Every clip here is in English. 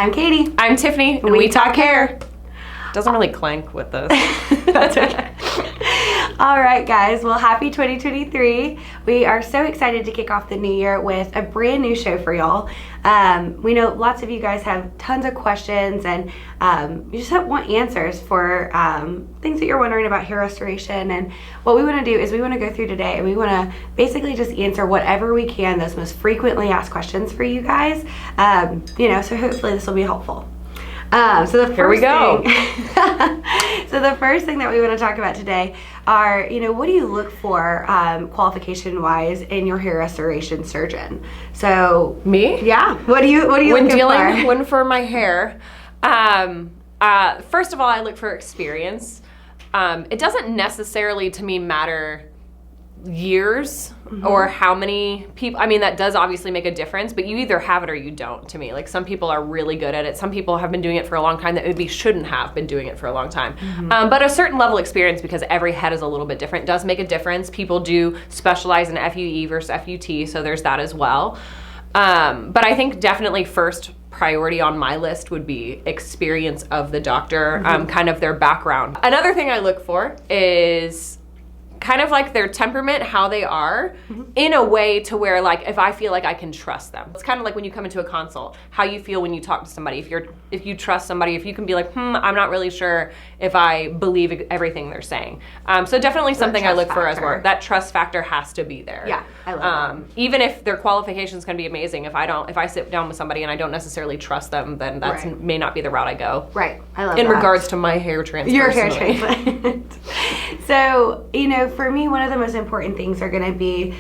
I'm Katie. I'm Tiffany, and we talk hair. Doesn't really clank with this. That's okay. All right, guys. Well, happy 2023. We are so excited to kick off the new year with a brand new show for y'all. We know lots of you guys have tons of questions and you just want answers for things that you're wondering about hair restoration. And what we want to do is we want to go through today and we want to basically just answer whatever we can, those most frequently asked questions for you guys. So hopefully this will be helpful. Here we go. So the first thing that we want to talk about today are, what do you look for qualification-wise in your hair restoration surgeon? So me? Yeah. What do you when for my hair? First of all, I look for experience. It doesn't necessarily to me matter years or how many people. I mean, that does obviously make a difference, but you either have it or you don't, to me. Like, some people are really good at it. Some people have been doing it for a long time that maybe shouldn't have been doing it for a long time. But a certain level of experience, because every head is a little bit different, does make a difference. People do specialize in FUE versus FUT, so there's that as well. But I think definitely first priority on my list would be experience of the doctor, kind of their background. Another thing I look for is kind of like their temperament, how they are, in a way to where, like, if I feel like I can trust them. It's kind of like when you come into a consult, how you feel when you talk to somebody. If you trust somebody, if you can be like, I'm not really sure if I believe everything they're saying. So definitely something I look for as well. That trust factor has to be there. Yeah, I love that. Even if their qualifications can be amazing, if I sit down with somebody and I don't necessarily trust them, then that may not be the route I go. Right, I love in that. regards to my hair transplant. Your hair transplant. So, for me, one of the most important things are going to be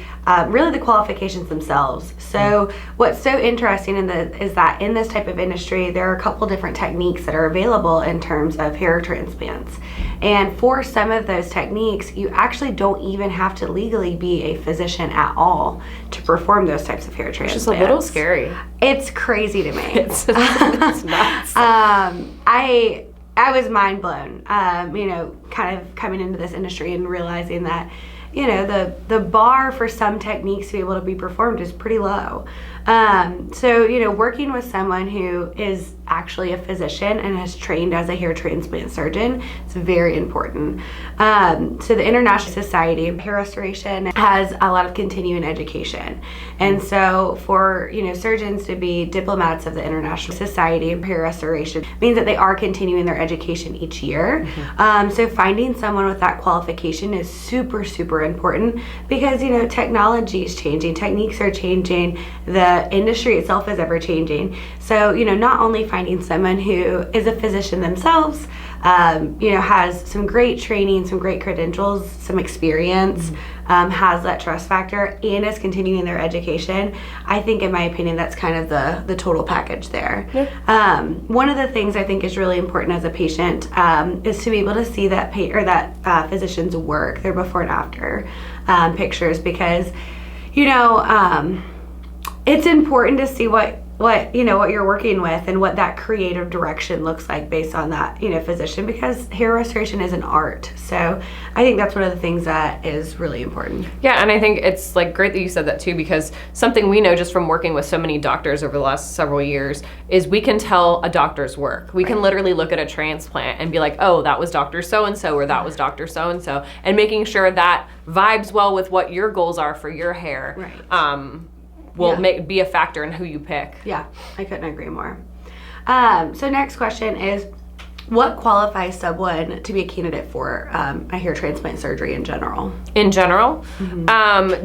really the qualifications themselves. So what's so interesting is that in this type of industry, there are a couple different techniques that are available in terms of hair transplants. And for some of those techniques, you actually don't even have to legally be a physician at all to perform those types of hair transplants. It's just a little scary. It's crazy to me. It's nuts. I was mind blown, kind of coming into this industry and realizing that, the bar for some techniques to be able to be performed is pretty low. So, working with someone who is actually a physician and has trained as a hair transplant surgeon, it's very important. So the International Society of Hair Restoration has a lot of continuing education. And so for, surgeons to be diplomats of the International Society of Hair Restoration means that they are continuing their education each year. So finding someone with that qualification is super, super important because, technology is changing, techniques are changing, the industry itself is ever changing. So, not only finding someone who is a physician themselves, has some great training, some great credentials, some experience, has that trust factor, and is continuing their education. I think, in my opinion, that's kind of the total package there. Yeah. One of the things I think is really important as a patient is to be able to see that physician's work, their before and after pictures, because, it's important to see what you're working with and what that creative direction looks like based on that, physician, because hair restoration is an art. So I think that's one of the things that is really important. Yeah, and I think it's great that you said that too, because something we know just from working with so many doctors over the last several years is we can tell a doctor's work. We can literally look at a transplant and be like, oh, that was Dr. So-and-so or that was Dr. So-and-so, and making sure that vibes well with what your goals are for your hair. Right. Will be a factor in who you pick. Yeah, I couldn't agree more. So next question is, what qualifies someone to be a candidate for a hair transplant surgery in general? In general,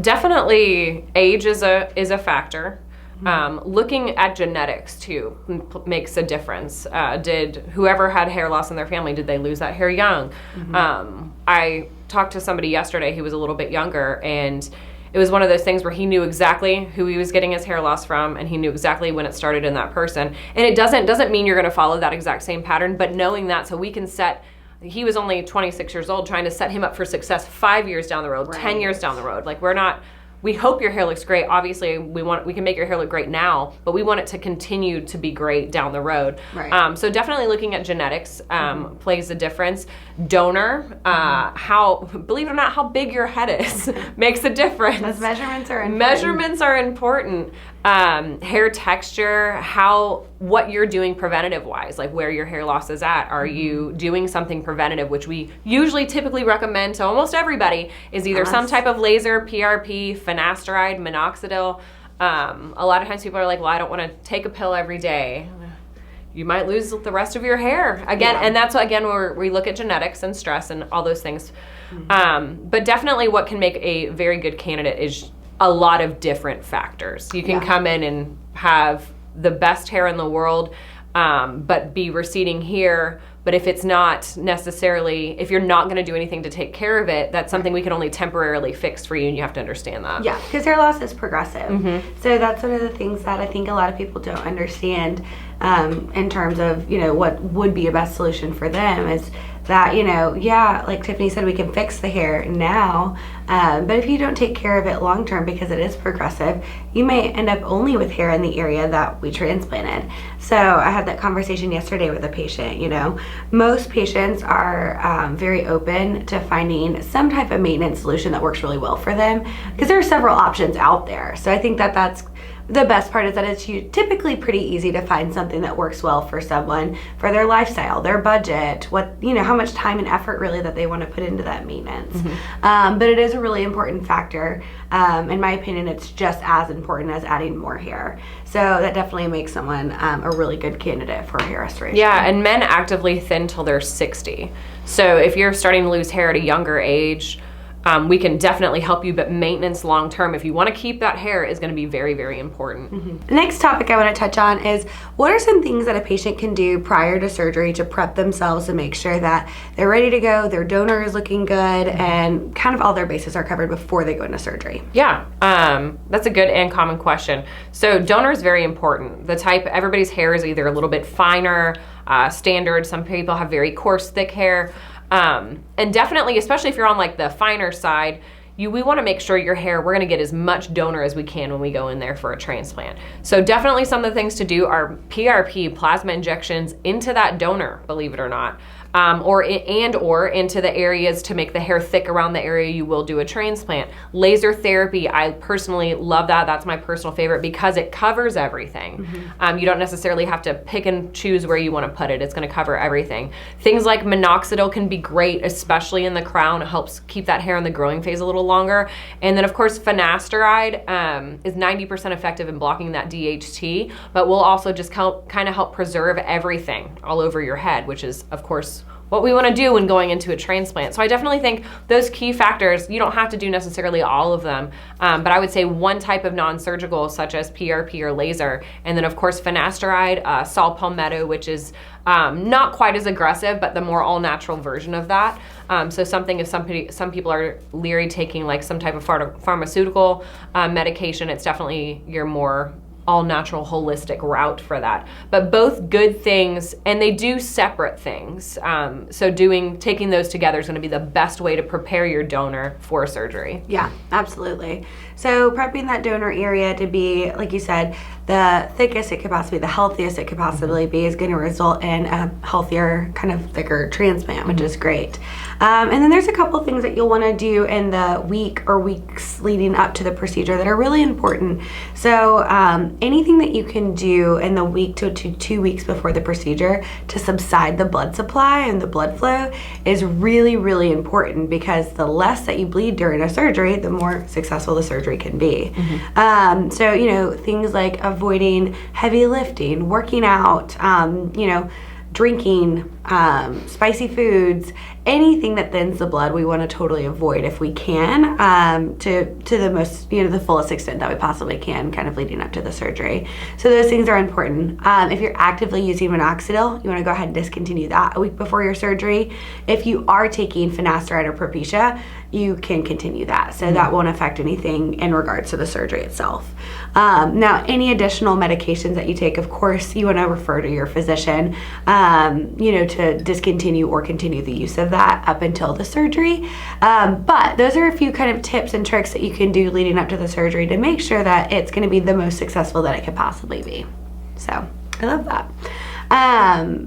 definitely age is a factor. Looking at genetics too makes a difference. Did whoever had hair loss in their family, did they lose that hair young? I talked to somebody yesterday who was a little bit younger, and it was one of those things where he knew exactly who he was getting his hair loss from, and he knew exactly when it started in that person. And it doesn't mean you're going to follow that exact same pattern, but knowing that, so we can he was only 26 years old, trying to set him up for success 5 years down the road, 10 years down the road. Like, we're not we hope your hair looks great. Obviously, we can make your hair look great now, but we want it to continue to be great down the road. Right. So definitely looking at genetics plays a difference. Donor, how, believe it or not, how big your head is makes a difference. Those measurements are important. Measurements are important. Hair texture, what you're doing preventative wise, like where your hair loss is at. Are you doing something preventative, which we usually typically recommend to almost everybody, is either some type of laser, PRP, finasteride, minoxidil. A lot of times people are like, well, I don't want to take a pill every day. You might lose the rest of your hair again. And that's again where we look at genetics and stress and all those things. But definitely what can make a very good candidate is a lot of different factors. You can come in and have the best hair in the world, but be receding here. But if it's not necessarily, if you're not going to do anything to take care of it, that's something we can only temporarily fix for you, and you have to understand that. Yeah, because hair loss is progressive. So that's one of the things that I think a lot of people don't understand in terms of, what would be a best solution for them is that, like Tiffany said, we can fix the hair now, but if you don't take care of it long term, because it is progressive, you may end up only with hair in the area that we transplanted. So I had that conversation yesterday with a patient. Most patients are very open to finding some type of maintenance solution that works really well for them, because there are several options out there. So I think that that's the best part, is that it's typically pretty easy to find something that works well for someone, for their lifestyle, their budget, how much time and effort really that they want to put into that maintenance. But it is a really important factor. In my opinion, it's just as important as adding more hair. So that definitely makes someone a really good candidate for hair restoration. Yeah, and men actively thin till they're 60. So if you're starting to lose hair at a younger age, we can definitely help you, but maintenance long term, if you want to keep that hair, is going to be very, very important. The next topic I want to touch on is, what are some things that a patient can do prior to surgery to prep themselves to make sure that they're ready to go, their donor is looking good, and kind of all their bases are covered before they go into surgery? Yeah, that's a good and common question. So donor is very important. Everybody's hair is either a little bit finer, standard. Some people have very coarse, thick hair. And definitely, especially if you're on like the finer side, we want to make sure your hair, we're going to get as much donor as we can when we go in there for a transplant. So definitely some of the things to do are PRP, plasma injections into that donor, believe it or not. Or into the areas to make the hair thick around the area you will do a transplant. Laser therapy, I personally love that. That's my personal favorite because it covers everything. You don't necessarily have to pick and choose where you want to put it. It's going to cover everything. Things like minoxidil can be great, especially in the crown. It helps keep that hair in the growing phase a little longer. And then of course finasteride is 90% effective in blocking that DHT, but will also just kind of help preserve everything all over your head, which is of course what we want to do when going into a transplant. So I definitely think those key factors, you don't have to do necessarily all of them, but I would say one type of non-surgical such as PRP or laser, and then of course finasteride, saw palmetto, which is not quite as aggressive, but the more all-natural version of that. So something if some people are leery taking like some type of pharmaceutical medication, it's definitely your more all-natural holistic route for that. But both good things, and they do separate things. So taking those together is going to be the best way to prepare your donor for surgery. Yeah, absolutely. So prepping that donor area to be, like you said, the thickest it could possibly be, the healthiest it could possibly be, is going to result in a healthier, kind of thicker transplant, which is great. And then there's a couple things that you'll want to do in the week or weeks leading up to the procedure that are really important. So anything that you can do in the week to 2 weeks before the procedure to subside the blood supply and the blood flow is really, really important, because the less that you bleed during a surgery, the more successful the surgery can be. So, things like avoiding heavy lifting, working out, drinking, spicy foods, anything that thins the blood, we want to totally avoid if we can, to the most, the fullest extent that we possibly can, kind of leading up to the surgery. So those things are important. If you're actively using minoxidil, you want to go ahead and discontinue that a week before your surgery. If you are taking finasteride or Propecia, you can continue that. So that won't affect anything in regards to the surgery itself. Now, any additional medications that you take, of course, you want to refer to your physician, to discontinue or continue the use of of that up until the surgery. But those are a few kind of tips and tricks that you can do leading up to the surgery to make sure that it's going to be the most successful that it could possibly be. So I love that.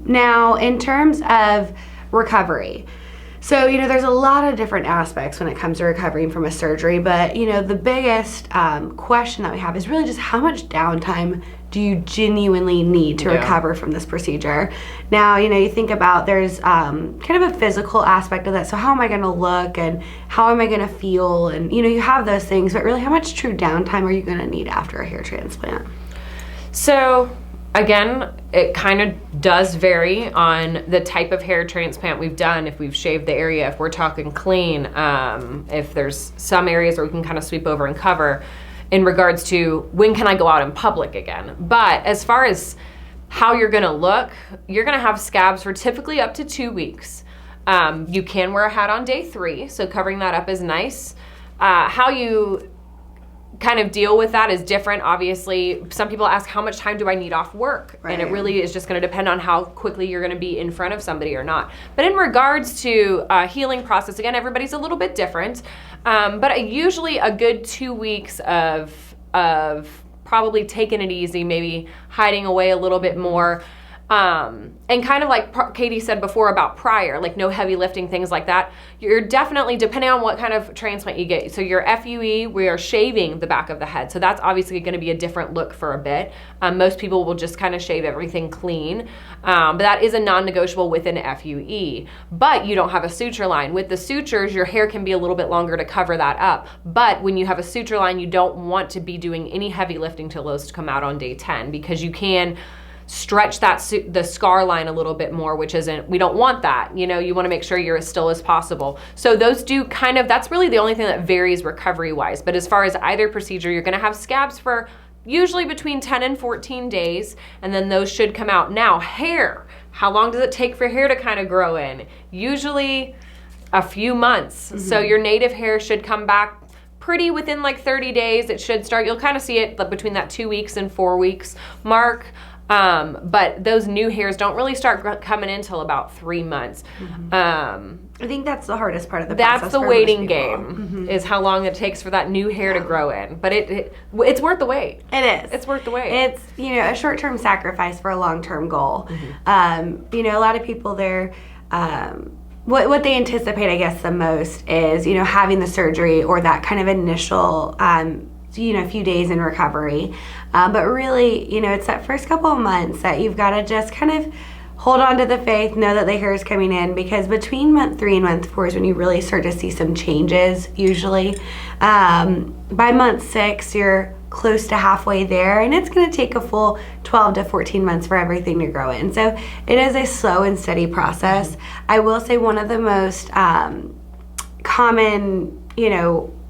Now, in terms of recovery, so, there's a lot of different aspects when it comes to recovering from a surgery, but, the biggest question that we have is really just how much downtime do you genuinely need to recover from this procedure? Now, you think about there's kind of a physical aspect of that. So how am I going to look and how am I going to feel? And, you have those things, but really how much true downtime are you going to need after a hair transplant? So again, it kind of does vary on the type of hair transplant we've done, if we've shaved the area, if we're talking clean, if there's some areas where we can kind of sweep over and cover in regards to when can I go out in public again. But as far as how you're gonna look, you're gonna have scabs for typically up to 2 weeks. You can wear a hat on day 3, so covering that up is nice. How you kind of deal with that is different. Obviously, some people ask, how much time do I need off work? Right. And it really is just going to depend on how quickly you're going to be in front of somebody or not. But in regards to healing process, again, everybody's a little bit different. But usually a good 2 weeks of probably taking it easy, maybe hiding away a little bit more. And kind of like Katie said before about prior, like no heavy lifting, things like that. You're definitely, depending on what kind of transplant you get. So your FUE, we are shaving the back of the head. So that's obviously going to be a different look for a bit. Most people will just kind of shave everything clean. But that is a non-negotiable with an FUE. But you don't have a suture line. With the sutures, your hair can be a little bit longer to cover that up. But when you have a suture line, you don't want to be doing any heavy lifting till those come out on day 10, because you can stretch the scar line a little bit more, which we don't want that. You want to make sure you're as still as possible. So those do that's really the only thing that varies recovery wise. But as far as either procedure, you're going to have scabs for usually between 10 and 14 days, and then those should come out. Now, hair, how long does it take for hair to kind of grow in? Usually a few months. Mm-hmm. So your native hair should come back pretty within like 30 days. It should start, you'll kind of see it between that 2 weeks and 4 weeks mark. But those new hairs don't really start coming in until about 3 months. Mm-hmm. I think that's the hardest part of the process. That's the waiting game, is how long it takes for that new hair to grow in. But it's worth the wait. It is. It's worth the wait. It's, a short-term sacrifice for a long-term goal. Mm-hmm. A lot of people what they anticipate, I guess, the most is, having the surgery or that kind of initial a few days in recovery. But really, it's that first couple of months that you've got to just kind of hold on to the faith, know that the hair is coming in, because between month 3 and month 4 is when you really start to see some changes, usually. By month 6, you're close to halfway there, and it's going to take a full 12 to 14 months for everything to grow in. So it is a slow and steady process. I will say one of the most common,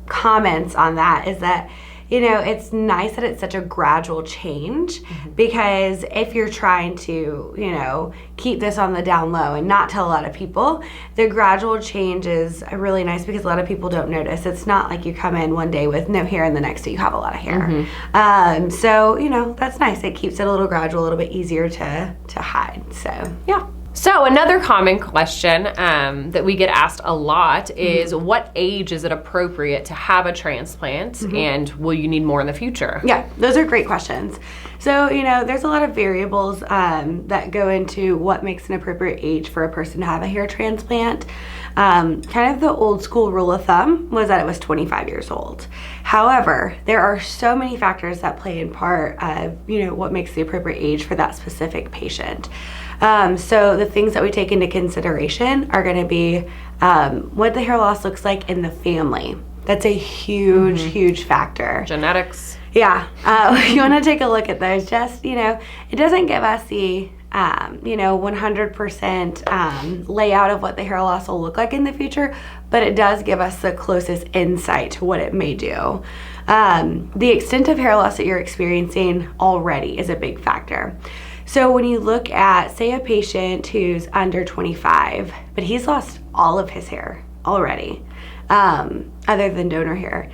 comments on that is that it's nice that it's such a gradual change, because if you're trying to, keep this on the down low and not tell a lot of people, the gradual change is really nice, because a lot of people don't notice. It's not like you come in one day with no hair and the next day you have a lot of hair. Mm-hmm. So, that's nice. It keeps it a little gradual, a little bit easier to hide. So, yeah. So another common question that we get asked a lot is, what age is it appropriate to have a transplant, and will you need more in the future? Yeah, those are great questions. So, there's a lot of variables that go into what makes an appropriate age for a person to have a hair transplant. Kind of the old school rule of thumb was that it was 25 years old. However, there are so many factors that play in part of, what makes the appropriate age for that specific patient. So the things that we take into consideration are going to be what the hair loss looks like in the family. That's a huge, huge factor. Genetics. Yeah. You want to take a look at those. Just, it doesn't give us the, 100% layout of what the hair loss will look like in the future, but it does give us the closest insight to what it may do. The extent of hair loss that you're experiencing already is a big factor. So when you look at, say, a patient who's under 25, but he's lost all of his hair already, other than donor hair,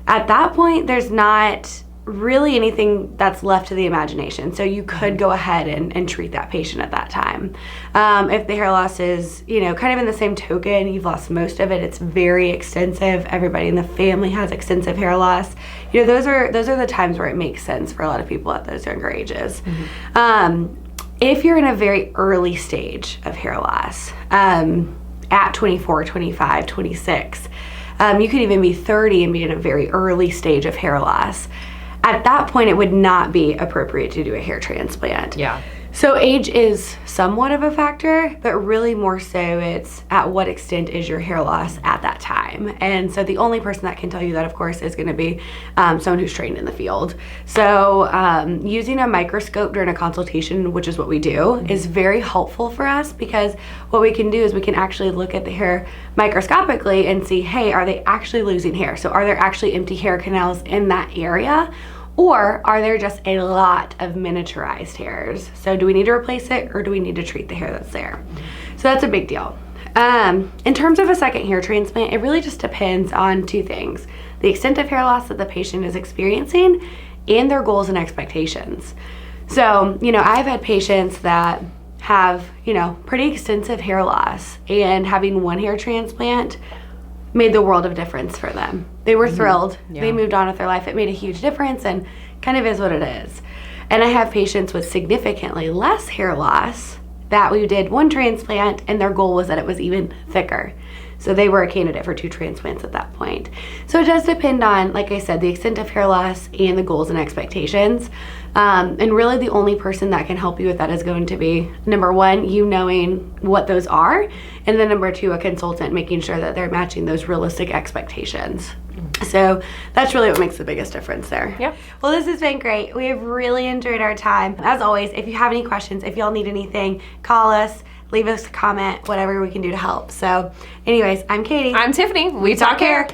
at that point, there's not really anything that's left to the imagination. So you could go ahead and treat that patient at that time. If the hair loss is, kind of in the same token, you've lost most of it, it's very extensive, everybody in the family has extensive hair loss, those are the times where it makes sense for a lot of people at those younger ages. If you're in a very early stage of hair loss, at 24, 25, 26, you could even be 30 and be in a very early stage of hair loss. At that point, it would not be appropriate to do a hair transplant. Yeah. So age is somewhat of a factor, but really more so it's at what extent is your hair loss at that time. And so the only person that can tell you that, of course, is going to be someone who's trained in the field. So using a microscope during a consultation, which is what we do, is very helpful for us, because what we can do is we can actually look at the hair microscopically and see, hey, are they actually losing hair? So are there actually empty hair canals in that area? Or are there just a lot of miniaturized hairs? So do we need to replace it, or do we need to treat the hair that's there? So that's a big deal. In terms of a second hair transplant, it really just depends on two things: the extent of hair loss that the patient is experiencing and their goals and expectations. So, I've had patients that have, pretty extensive hair loss, and having one hair transplant made the world of difference for them. They were thrilled. Yeah. They moved on with their life. It made a huge difference, and kind of is what it is. And I have patients with significantly less hair loss that we did one transplant, and their goal was that it was even thicker. So they were a candidate for 2 transplants at that point. So it does depend on, like I said, the extent of hair loss and the goals and expectations. And really the only person that can help you with that is going to be, number one, you knowing what those are, and then number 2, a consultant making sure that they're matching those realistic expectations. So that's really what makes the biggest difference there. Yeah. Well, this has been great. We have really enjoyed our time. As always, if you have any questions, if y'all need anything, call us, leave us a comment, whatever we can do to help. So anyways, I'm Katie. I'm Tiffany. We talk hair.